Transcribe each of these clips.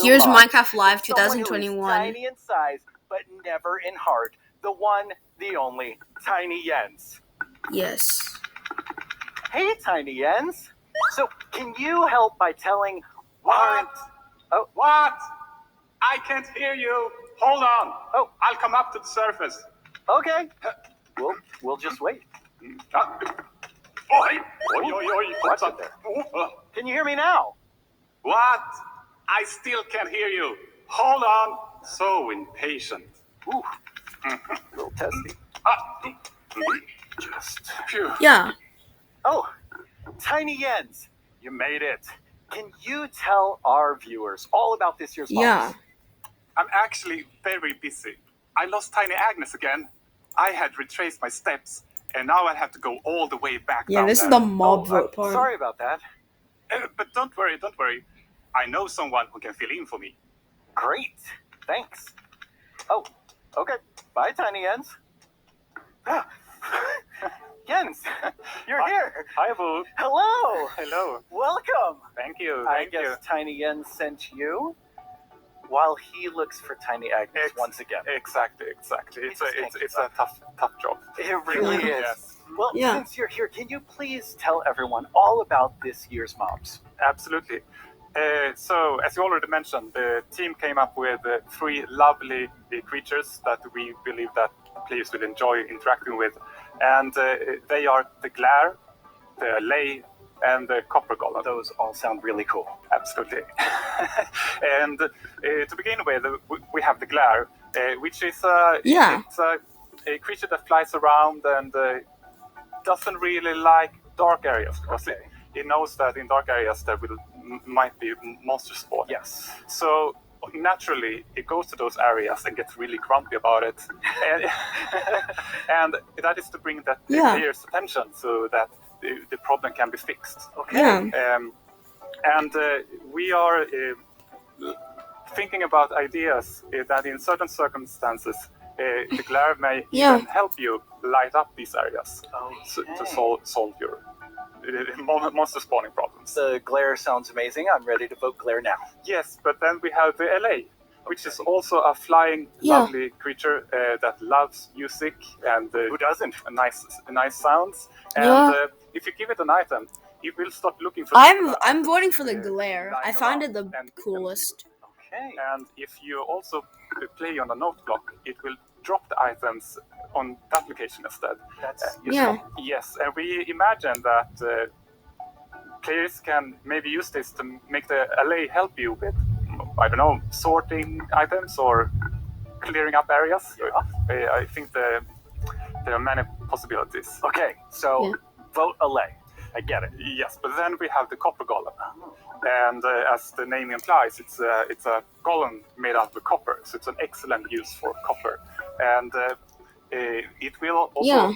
Here's mob. Minecraft Live Someone who is 2021. tiny in size, but never in heart. The one, the only, Tiny Jens. Yes. Hey, Tiny Jens. So, can you help by telling What? Oh, What? I can't hear you. Hold on. Oh. I'll come up to the surface. okay. We'll just wait. Oi! Oi. What's up there? Can you hear me now? What? I still can't hear you. Hold on. So impatient. Ooh, a little testy. Just phew. Yeah. Oh, Tiny Jens, you made it. Can you tell our viewers all about this year's Yeah. mobs? I'm actually very busy. I lost Tiny Agnes again. I had retraced my steps, and now I have to go all the way back Yeah, down this there. is the mob vote I'm part. sorry about that. But don't worry. I know someone who can fill in for me. Great. Thanks. Oh, okay. Bye, Tiny Jens. Jens, you're here. Hi, Boo. Hello. Hello. Welcome. Thank you. I Thank you. guess Tiny Jens sent you while he looks for Tiny Agnes once again. Exactly. It's a tough job. It really is. Yes. Well, Yeah. since you're here, can you please tell everyone all about this year's mobs? Absolutely. So, as you already mentioned, the team came up with 3 lovely creatures that we believe that players will enjoy interacting with, and they are the Glare, the Lay, and the Copper Golem. Those all sound really cool. Absolutely. And to begin with, we have the Glare, which is it's a creature that flies around and doesn't really like dark areas because it knows that in dark areas there might be monster spawn. Yes. So naturally, it goes to those areas and gets really grumpy about it, and that is to bring that player's attention so that the problem can be fixed. Okay. Yeah. And we are thinking about ideas that in certain circumstances the Glare may even help you light up these areas to solve your monster spawning problems. The Glare sounds amazing. I'm ready to vote Glare now. Yes, but then we have the LA, which is also a flying, lovely creature that loves music and Who doesn't? nice sounds. And if you give it an item, it will start looking for. I'm voting for the Glare. I find it the coolest. Okay. And if you also play on a note block, it will drop the items on that location instead. That's Yes, and we imagine that players can maybe use this to make the LA help you with, I don't know, sorting items or clearing up areas. I think there are many possibilities. Okay, so vote LA. I get it. Yes, but then we have the Copper Golem. And as the name implies, it's a golem made out of copper, so it's an excellent use for copper. And it will also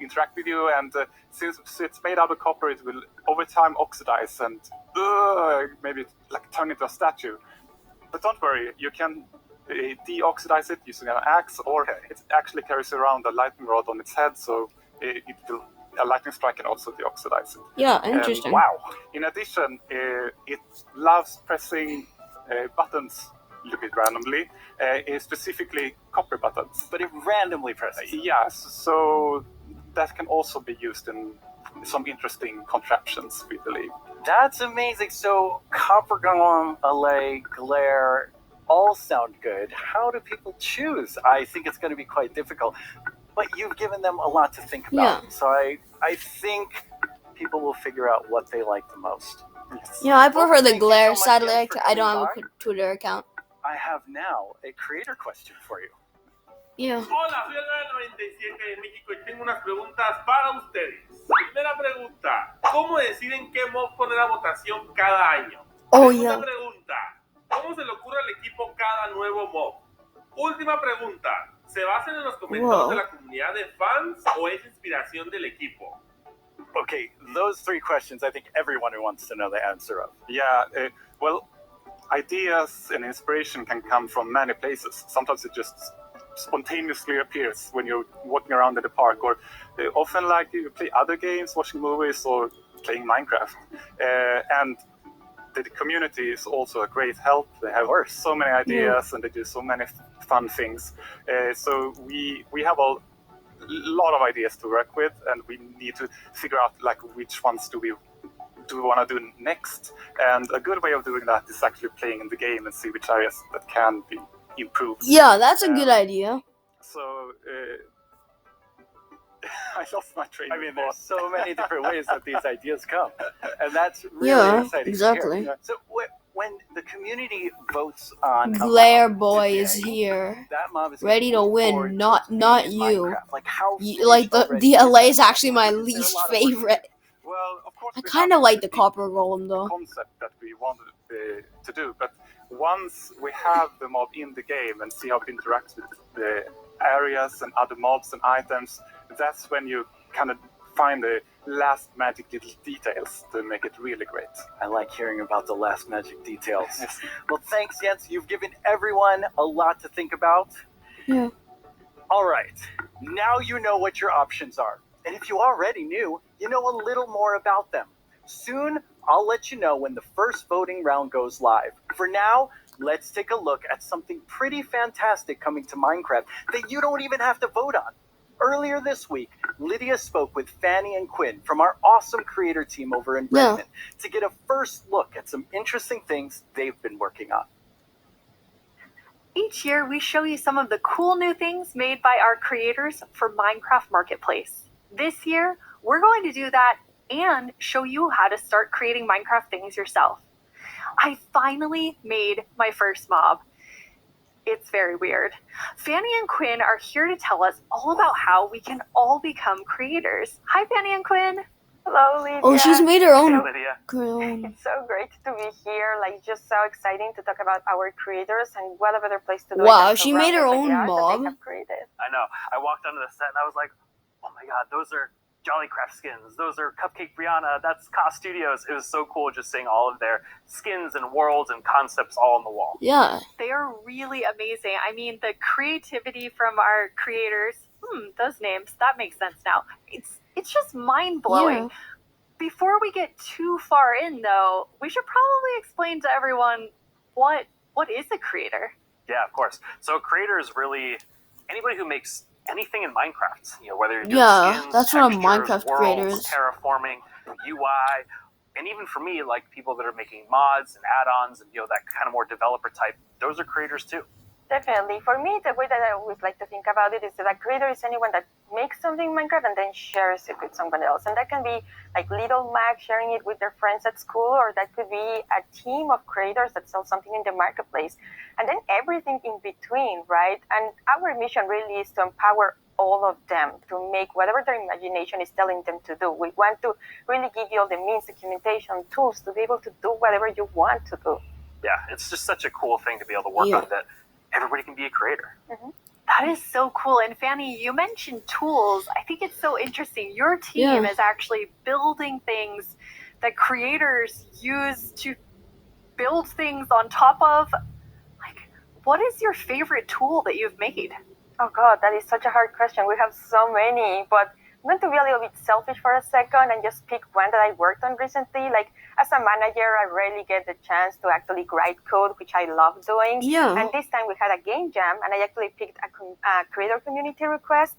interact with you, and since it's made out of copper, it will over time oxidize and maybe turn into a statue. But don't worry, you can deoxidize it using an axe, or it actually carries around a lightning rod on its head, so a lightning strike can also deoxidize it. Yeah, interesting. Wow. In addition, it loves pressing buttons a little bit randomly, specifically copper buttons. But it randomly presses. Yes, so that can also be used in some interesting contraptions, we believe. That's amazing. So Copper Golem, LA, Glare, all sound good. How do people choose? I think it's going to be quite difficult. But you've given them a lot to think about. So I think people will figure out what they like the most. Yes. Yeah, I prefer the Thank you Glare. so much, Sadly, Jen, for I don't coming have a by. Twitter account. I have now a creator question for you. Yeah. Hola, soy el 97 de México y tengo unas preguntas para ustedes. Primera pregunta, ¿cómo deciden qué mob poner a votación cada año? Segunda pregunta, ¿cómo se le ocurre al equipo cada nuevo mob? Última pregunta, ¿se basan en los comentarios de la comunidad de fans o es inspiración del equipo? Okay, those 3 questions I think everyone who wants to know the answer of. Yeah, well, ideas and inspiration can come from many places. Sometimes it just spontaneously appears when you're walking around in the park, or often like you play other games, watching movies, or playing Minecraft. And the community is also a great help. They have so many ideas and they do so many fun things. So we have a lot of ideas to work with, and we need to figure out like which ones do we want to do next. And a good way of doing that is actually playing in the game and see which areas that can be improved. Yeah, that's a good idea. So I lost my train. I mean, there's so many different ways that these ideas come, and that's really exciting. Exactly. To hear. So when the community votes on Glare Boy is here, that mob is ready to win. Not you. Minecraft. Like how the LA is actually my least favorite. Well, of course, I kind of like the copper golem though. Concept that we wanted to do, but once we have the mob in the game and see how it interacts with the areas and other mobs and items, that's when you kind of find the last magic little details to make it really great. I like hearing about the last magic details. Yes. Well, thanks, Jens. You've given everyone a lot to think about. Yeah. All right. Now you know what your options are. And if you already knew, you know a little more about them. Soon, I'll let you know when the first voting round goes live. For now, let's take a look at something pretty fantastic coming to Minecraft that you don't even have to vote on. Earlier this week, Lydia spoke with Fanny and Quinn from our awesome creator team over in Redmond to get a first look at some interesting things they've been working on. Each year, we show you some of the cool new things made by our creators for Minecraft Marketplace. This year, we're going to do that and show you how to start creating Minecraft things yourself. I finally made my first mob. It's very weird. Fanny and Quinn are here to tell us all about how we can all become creators. Hi, Fanny and Quinn. Hello, Lydia. Oh, she's made her own. Lydia. It's so great to be here. Like, just so exciting to talk about our creators, and what a better place to do it. Wow, than she to made her browse own the art that mob. they have created. I know. I walked onto the set and I was like, oh my god, those are Jollycraft skins. Those are Cupcake Brianna. That's Ka Studios. It was so cool just seeing all of their skins and worlds and concepts all on the wall. Yeah. They are really amazing. I mean, the creativity from our creators, those names, that makes sense now. It's just mind-blowing. Yeah. Before we get too far in, though, we should probably explain to everyone what is a creator. Yeah, of course. So a creator is really anybody who makes anything in Minecraft. You know, whether you're doing skins, that's what a textures, Minecraft worlds, creator is. terraforming, UI, and even for me, like people that are making mods and add-ons and that kind of more developer type, those are creators too. Definitely. For me, the way that I would like to think about it is that a creator is anyone that makes something in Minecraft and then shares it with someone else. And that can be like Little Mac sharing it with their friends at school, or that could be a team of creators that sell something in the marketplace. And then everything in between, right? And our mission really is to empower all of them to make whatever their imagination is telling them to do. We want to really give you all the means, documentation, tools to be able to do whatever you want to do. Yeah, it's just such a cool thing to be able to work on that everybody can be a creator. Mm-hmm. That is so cool. And Fanny, you mentioned tools. I think it's so interesting. Your team is actually building things that creators use to build things on top of. Like, what is your favorite tool that you've made? Oh God, that is such a hard question. We have so many, but I'm going to be a little bit selfish for a second and just pick one that I worked on recently. Like, as a manager, I rarely get the chance to actually write code, which I love doing. Yeah. And this time we had a game jam, and I actually picked a creator community request,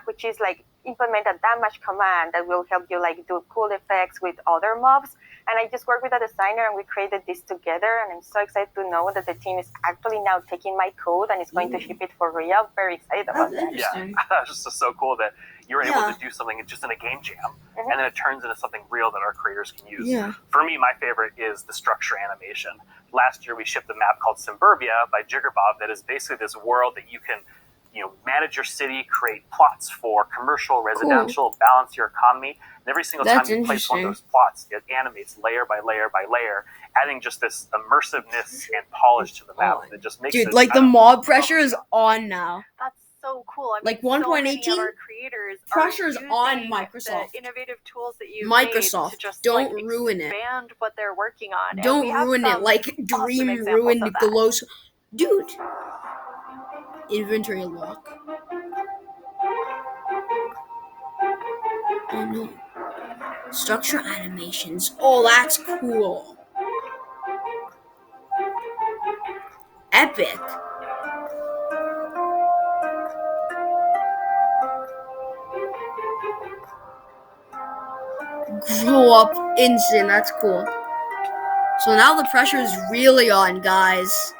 which is like implement a damage command that will help you like do cool effects with other mobs. And I just worked with a designer and we created this together. And I'm so excited to know that the team is actually now taking my code and is going to ship it for real. Very excited about that. Yeah, it's just so cool that you're able to do something just in a game jam, and then it turns into something real that our creators can use. Yeah. For me, my favorite is the structure animation. Last year, we shipped a map called Suburbia by Jiggerbob that is basically this world that you can manage your city, create plots for commercial, residential, balance your economy. And every single time you place one of those plots, it animates layer by layer by layer, adding just this immersiveness and polish to the map. It just makes Dude, like the mob pressure is on now. That's so cool. I mean, Like so 1.18, many of our creators pressure's are on using Microsoft. the innovative tools that you Microsoft, made to just don't like, ruin it. expand what they're working on. And Don't we have ruin it some like awesome Dream examples ruined of that. Glows. Dude. Inventory lock. Oh no. Structure animations. Oh, that's cool. Epic. Grow up instant. That's cool. So now the pressure is really on, guys.